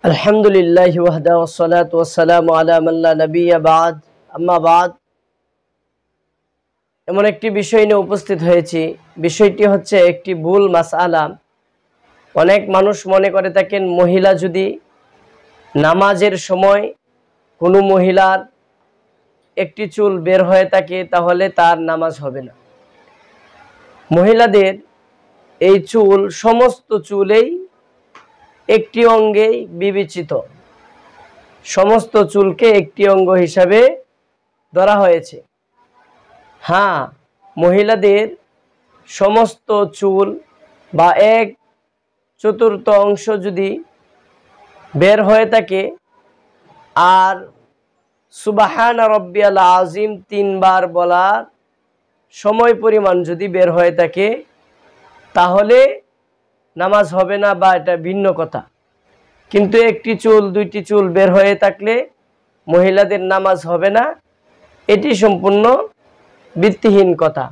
আলহামদুলিল্লাহি ওয়াহদা ওয়াসসালাতু ওয়াসসালামু আলা মান লা নাবিয়্যা বা'দ আম্মা বা'দ। এমন একটি বিষয় নিয়ে উপস্থিত হয়েছি। বিষয়টি হচ্ছে একটি ভুল মাসআলা। অনেক মানুষ মনে করে থাকেন, মহিলা যদি নামাজের সময় কোনো মহিলার একটি চুল বের হয়ে থাকে তাহলে তার নামাজ হবে না। মহিলাদের এই চুল সমস্ত চুলেই একটি অঙ্গেই বিবেচিত, সমস্ত চুলকে একটি অঙ্গ হিসাবে ধরা হয়েছে। হ্যাঁ, মহিলাদের সমস্ত চুল বা 1/4 অংশ যদি বের হয়ে থাকে আর সুবহানা রব্বিয়াল আযীম 3 বার বলার সময় পরিমাণ যদি বের হয়ে থাকে তাহলে নামাজ হবে না, বা এটা ভিন্ন কথা। কিন্তু একটি চুল 2টি চুল বের হয়ে থাকলে মহিলাদের নামাজ হবে না, এটি সম্পূর্ণ ভিত্তিহীন কথা।